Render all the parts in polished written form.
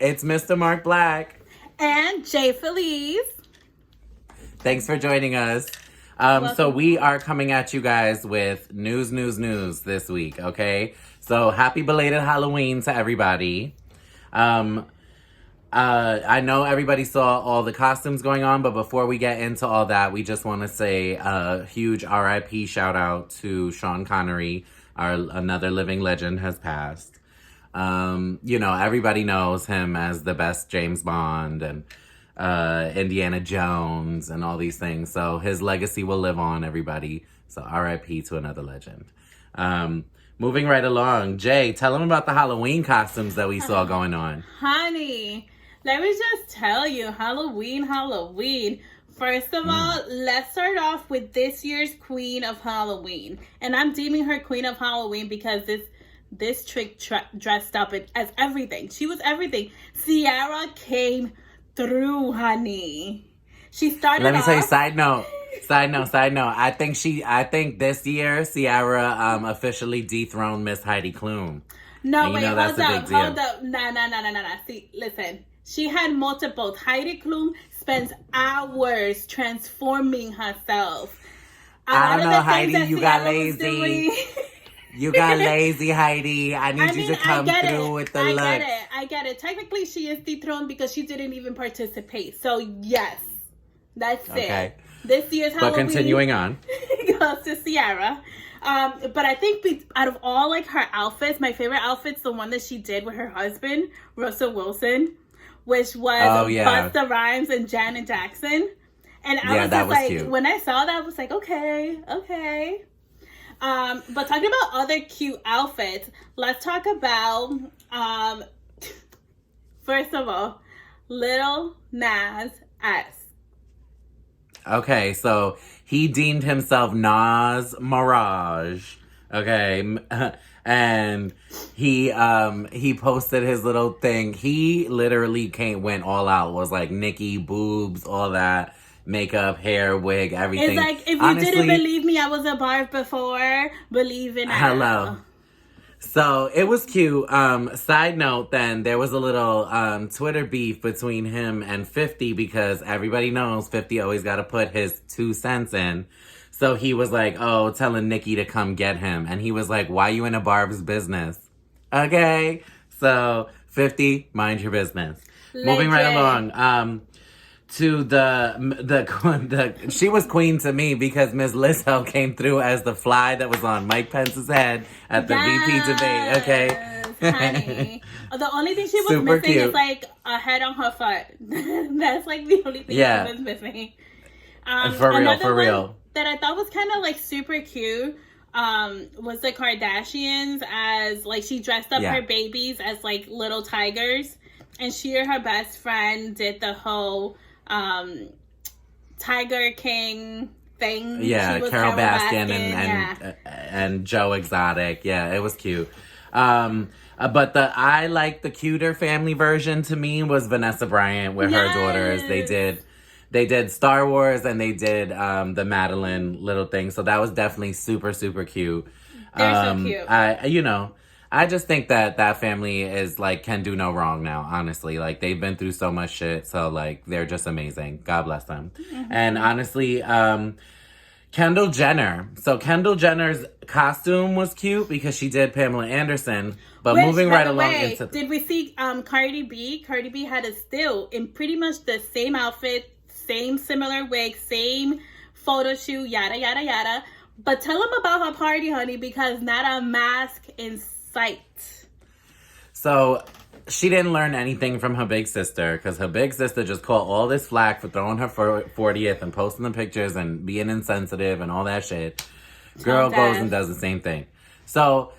It's Mr. Mark Black. And Jay Felice. Thanks for joining us. So we are coming at you guys with news this week, okay? So happy belated Halloween to everybody. I know everybody saw all the costumes going on, but before we get into all that, we just want to say a huge RIP shout out to Sean Connery. Another living legend has passed. Everybody knows him as the best James Bond and Indiana Jones and all these things. So his legacy will live on, everybody. So RIP to another legend. Moving right along, Jay, tell them about the Halloween costumes that we saw going on. Honey, let me just tell you, Halloween. First of all, let's start off with this year's Queen of Halloween. And I'm deeming her Queen of Halloween because this chick dressed up as everything. She was everything. Ciara came through, honey. She started Let me off... tell you, side note. I think this year, Ciara officially dethroned Miss Heidi Klum. No, wait, hold up. Nah. See, listen. She had multiple. Heidi Klum spends hours transforming herself. I don't know, Heidi, you got lazy. You got lazy, Heidi. I need you to come through with the look. I get it. Technically, she is dethroned because she didn't even participate. So, yes. That's it. This year's Halloween. But continuing on. Goes to Ciara. But I think out of all, like, her outfits, my favorite outfit's the one that she did with her husband, Russell Wilson, which was Busta Rhymes and Janet Jackson. And I was just like, cute. When I saw that, I was like, okay. But talking about other cute outfits, let's talk about, first of all, Lil Nas X. Okay, so he deemed himself Nas Mirage. Okay, and he posted his little thing. He literally went all out. Was like Nicki, boobs, all that. Makeup, hair, wig, everything. It's like, if you didn't believe me, I was a barf before, believe it now. Hello. So, it was cute. Side note, then, there was a little Twitter beef between him and 50 because everybody knows 50 always got to put his 2 cents in. So, he was like, telling Nicki to come get him. And he was like, why you in a barb's business? Okay. So, 50, mind your business. Legend. Moving right along. To the she was queen to me because Miss Lizzo came through as the fly that was on Mike Pence's head at the VP debate. Okay, honey. The only thing she was missing is like a head on her foot. That's like the only thing she was missing. For real. That I thought was kind of like super cute. Was the Kardashians, as like she dressed up her babies as like little tigers, and she and her best friend did the whole Tiger King thing. Yeah, Carol Baskin and Joe Exotic. Yeah, it was cute. But I like the cuter family version to me was Vanessa Bryant with her daughters. They did Star Wars and they did the Madeline little thing. So that was definitely super, super cute. They're so cute. I just think that family is like can do no wrong now, honestly. Like they've been through so much shit, so like they're just amazing. God bless them. Mm-hmm. And honestly, Kendall Jenner. So Kendall Jenner's costume was cute because she did Pamela Anderson. But moving right along into did we see Cardi B? Cardi B had a still in pretty much the same outfit, same similar wig, same photo shoot, yada yada yada. But tell them about her party, honey, because not a mask in sight. So she didn't learn anything from her big sister because her big sister just caught all this flack for throwing her 40th and posting the pictures and being insensitive and all that shit. Girl goes and does the same thing. So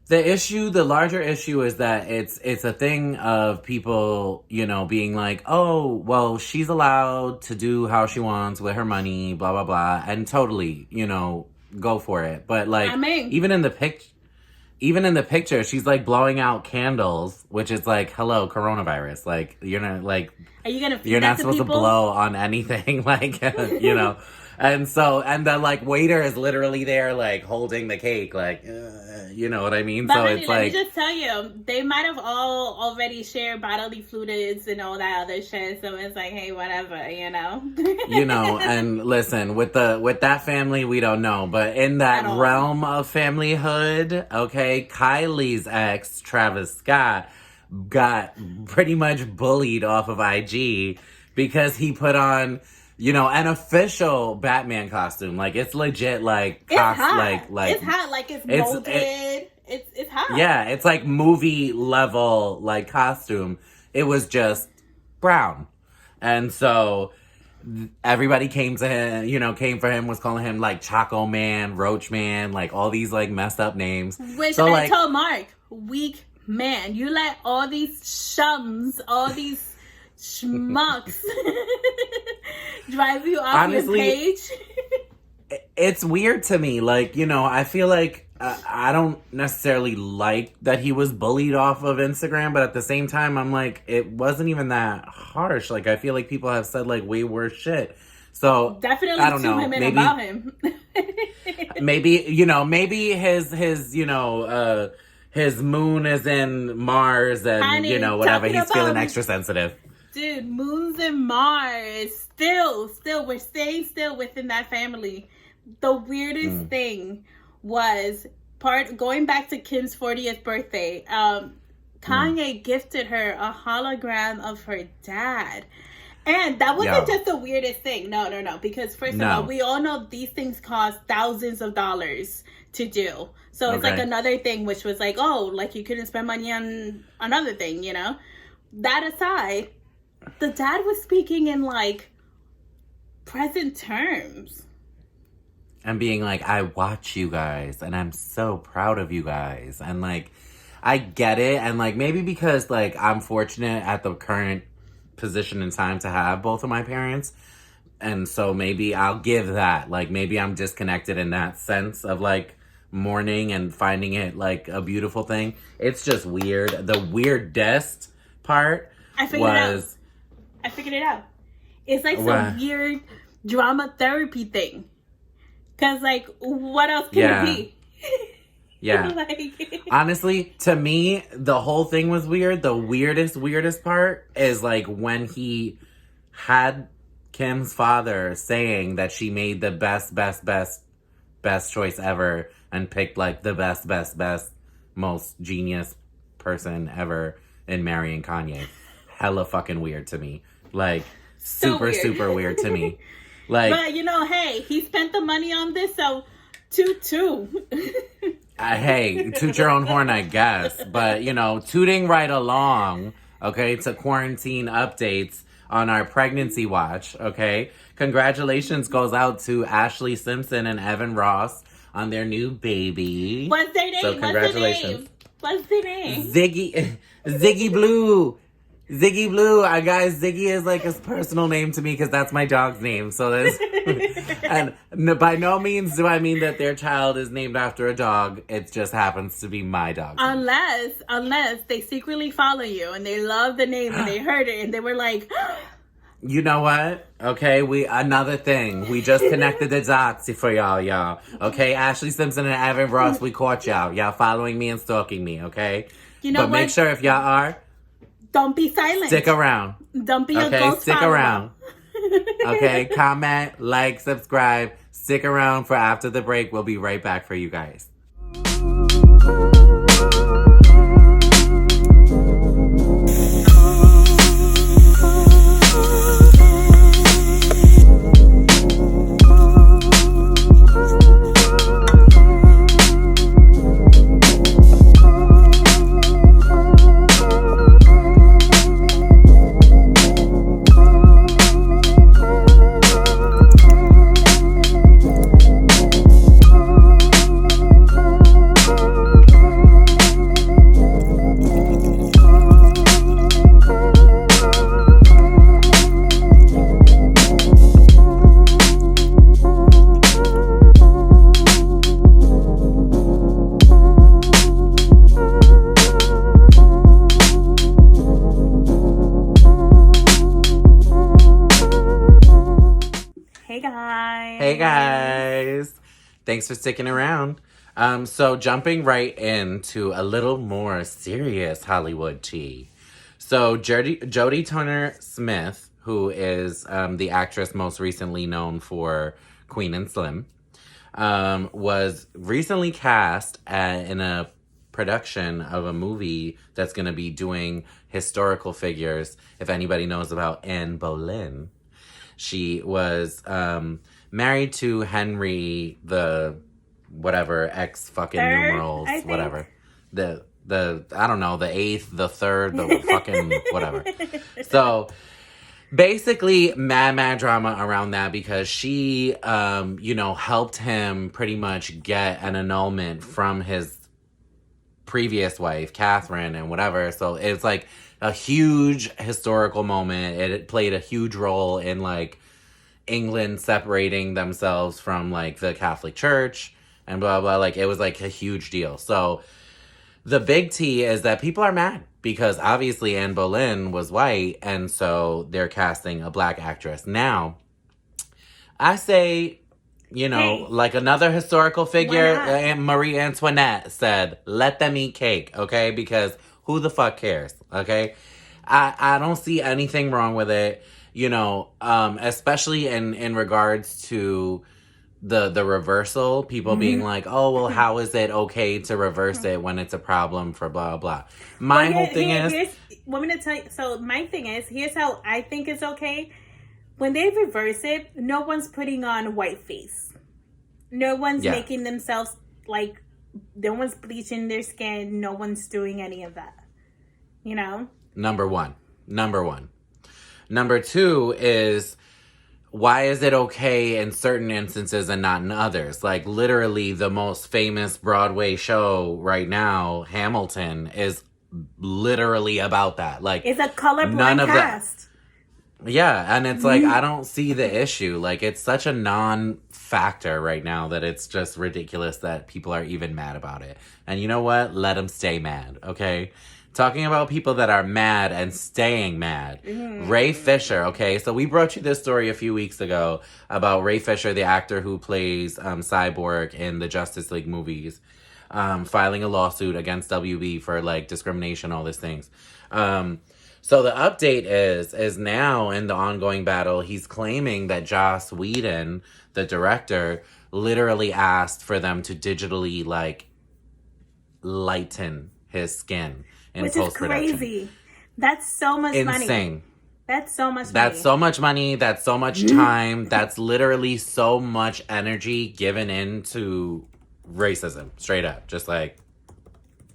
the larger issue is that it's a thing of people, being like, oh, well, she's allowed to do how she wants with her money, blah, blah, blah. And totally, go for it. But like, even in the picture, she's like blowing out candles, which is like, hello, coronavirus. Like, you're not like, are you gonna? You're not supposed to blow on anything, like, And so, and the like waiter is literally there, like holding the cake, like, you know what I mean? But So honey, it's let like, me just tell you, they might have all already shared bodily fluids and all that other shit. So it's like, hey, whatever, you know. and listen, with that family, we don't know, but in that At all. realm of familyhood, okay, Kylie's ex, Travis Scott, got pretty much bullied off of IG because he put on, an official Batman costume. Like, it's legit, like, It's hot. like It's hot, like it's molded. It's hot. yeah, it's like movie level, like, costume. It was just brown. And so everybody came to him, came for him, was calling him, like, Choco Man, Roach Man, like, all these, like, messed up names. Which so, I told Mark, weak man. You let all these shums, all these schmucks drive you off honestly, your page. It's weird to me. Like, I feel like I don't necessarily like that he was bullied off of Instagram, but at the same time, I'm like, it wasn't even that harsh. Like, I feel like people have said, like, way worse shit. So, Definitely I don't know. him maybe, about him. maybe his moon is in Mars and, Honey, whatever. He's feeling extra sensitive. Dude, moons and Mars. Still, we're staying still within that family. The weirdest thing was going back to Kim's 40th birthday. Kanye gifted her a hologram of her dad. And that wasn't just the weirdest thing. No. Because first of all, we all know these things cost thousands of dollars to do. So it's like another thing, which was like, oh, like you couldn't spend money on another thing, That aside, the dad was speaking in like present terms. And being like, I watch you guys and I'm so proud of you guys. And like, I get it. And like, maybe because like I'm fortunate at the current position in time to have both of my parents. And so maybe I'll give that. Like, maybe I'm disconnected in that sense of like mourning and finding it like a beautiful thing. It's just weird. The weirdest part I figured it out. It's like some weird drama therapy thing. Because, like, what else can it be? Yeah. Honestly, to me, the whole thing was weird. The weirdest part is, like, when he had Kim's father saying that she made the best choice ever and picked, like, the best, most genius person ever in marrying Kanye. Hella fucking weird to me. Like, super weird to me. Like, but hey, he spent the money on this, so toot. Hey, toot your own horn, I guess. But tooting right along, okay, to quarantine updates on our pregnancy watch, okay. Congratulations goes out to Ashley Simpson and Evan Ross on their new baby. What's their name? So congratulations. What's their name? Ziggy Blue. Ziggy Blue, guys, Ziggy is like his personal name to me because that's my dog's name. So that's, and by no means do I mean that their child is named after a dog. It just happens to be my dog. Unless they secretly follow you and they love the name and they heard it and they were like, you know what? Okay, another thing. We just connected the dots for y'all. Okay, Ashley Simpson and Evan Ross, we caught y'all. Y'all following me and stalking me, okay? But make sure if y'all are, don't be silent. Stick around. Don't be a ghost stick follower. Around. Okay, comment, like, subscribe. Stick around for after the break. We'll be right back for you guys. Hey guys. Thanks for sticking around. So jumping right into a little more serious Hollywood tea. So Jodie Turner-Smith, who is the actress most recently known for Queen and Slim, was recently cast in a production of a movie that's going to be doing historical figures. If anybody knows about Anne Boleyn, she was married to Henry the whatever X fucking Third, numerals I think. whatever the I don't know, the eighth, the third, the fucking whatever. So basically mad drama around that because she helped him pretty much get an annulment from his previous wife, Catherine, and whatever. So it's like a huge historical moment. It played a huge role in like England separating themselves from like the Catholic Church and blah blah. Like it was like a huge deal. So the big T is that people are mad because obviously Anne Boleyn was white, and so they're casting a black actress. Now, I say, Hey, like another historical figure, not? Aunt Marie Antoinette said, let them eat cake, okay? Because who the fuck cares, okay? I don't see anything wrong with it, especially in regards to the reversal, people being like, oh, well, how is it okay to reverse it when it's a problem for blah, blah. My whole thing is... Want me to tell you? So my thing is, here's how I think it's okay. When they reverse it, no one's putting on a white face. No one's making themselves like, no one's bleaching their skin. No one's doing any of that. Number one. Number two is, why is it okay in certain instances and not in others? Like, literally, the most famous Broadway show right now, Hamilton, is literally about that. Like, it's a colorblind cast. Yeah, and it's like, I don't see the issue. Like, it's such a non-factor right now that it's just ridiculous that people are even mad about it. And you know what? Let them stay mad, okay? Talking about people that are mad and staying mad. Ray Fisher, okay? So we brought you this story a few weeks ago about Ray Fisher, the actor who plays Cyborg in the Justice League movies, filing a lawsuit against WB for, like, discrimination, all these things. So the update is now in the ongoing battle, he's claiming that Joss Whedon, the director, literally asked for them to digitally, like, lighten his skin. Which is crazy. That's so much money. Insane. That's so much money. That's so much money. That's so much time. That's literally so much energy given into racism. Straight up. Just like,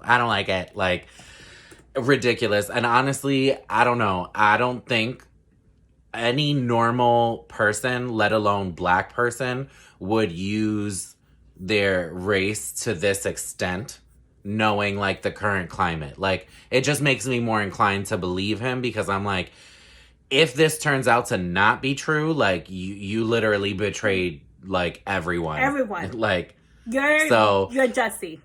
I don't like it. Like, ridiculous. And honestly, I don't know. I don't think any normal person, let alone black person, would use their race to this extent, knowing like the current climate. Like, it just makes me more inclined to believe him because I'm like, if this turns out to not be true, like you literally betrayed like everyone. Like, you're Jussie.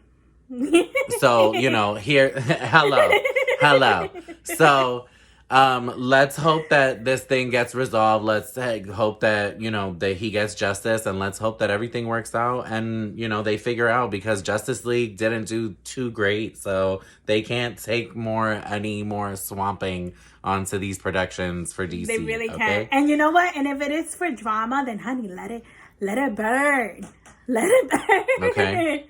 So, here hello. So let's hope that this thing gets resolved. Let's hope that, that he gets justice, and let's hope that everything works out and, they figure out, because Justice League didn't do too great, so they can't take any more swamping onto these productions for DC. They really okay? can't. And you know what? And if it is for drama, then honey, let it burn. Let it burn. Okay.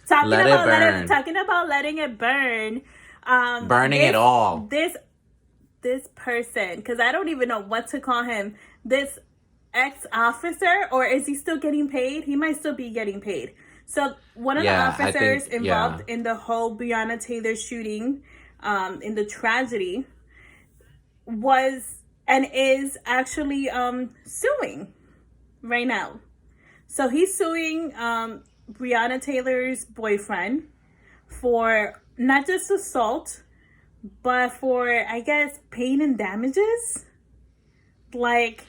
Talking about letting it burn. Burning it all. This person, because I don't even know what to call him, this ex-officer, or is he still getting paid? He might still be getting paid. So one of the officers involved in the whole Breonna Taylor shooting, in the tragedy, was and is actually suing right now. So he's suing Breonna Taylor's boyfriend for not just assault, but for, I guess, pain and damages. Like,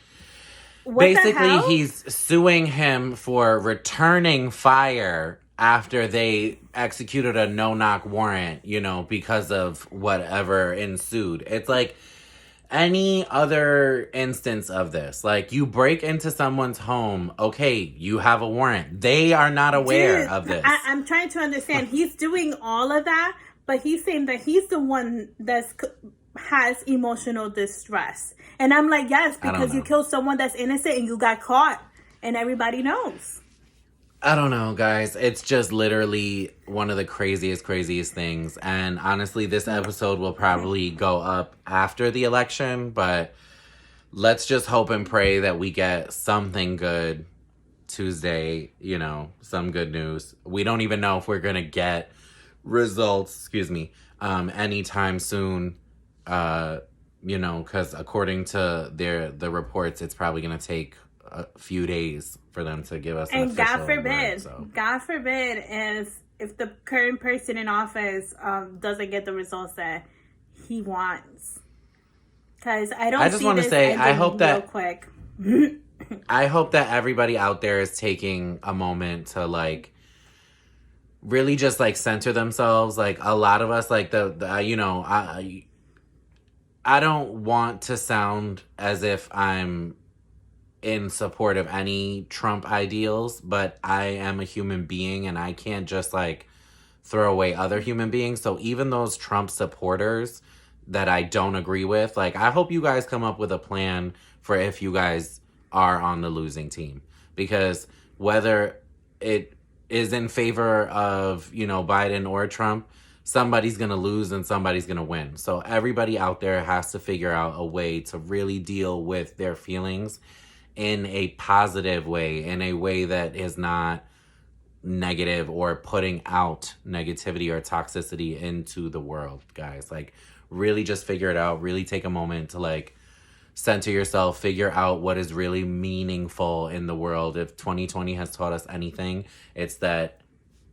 what basically, the hell? He's suing him for returning fire after they executed a no-knock warrant, because of whatever ensued. It's like, any other instance of this. Like, you break into someone's home, okay, you have a warrant. They are not aware of this. I'm trying to understand. He's doing all of that, but he's saying that he's the one has emotional distress. And I'm like, yes, because you killed someone that's innocent and you got caught and everybody knows. I don't know, guys. It's just literally one of the craziest things. And honestly, this episode will probably go up after the election, but let's just hope and pray that we get something good Tuesday, you know, some good news. We don't even know if we're going to get results, anytime soon, you know, because according to the reports, it's probably going to take a few days for them to give us an official God forbid, word, so. God forbid if the current person in office doesn't get the results that he wants. Because I just want to say, I hope that quick. I hope that everybody out there is taking a moment to like really just like center themselves. Like a lot of us, like the you know, I don't want to sound as if I'm in support of any Trump ideals, but I am a human being and I can't just like throw away other human beings. So even those Trump supporters that I don't agree with, like, I hope you guys come up with a plan for if you guys are on the losing team, because whether it is in favor of, you know, Biden or Trump, somebody's going to lose and somebody's going to win. So everybody out there has to figure out a way to really deal with their feelings in a positive way, in a way that is not negative or putting out negativity or toxicity into the world, guys. Like, really just figure it out. Really take a moment to like center yourself, figure out what is really meaningful in the world. If 2020 has taught us anything, it's that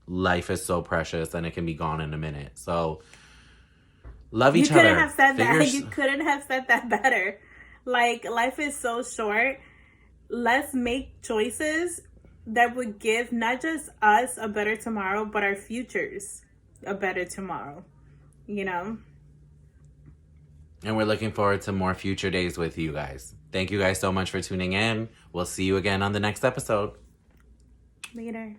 life is so precious and it can be gone in a minute. So love each other. You couldn't have said that better. Like, life is so short. Let's make choices that would give not just us a better tomorrow, but our futures a better tomorrow, you know? And we're looking forward to more future days with you guys. Thank you guys so much for tuning in. We'll see you again on the next episode. Later.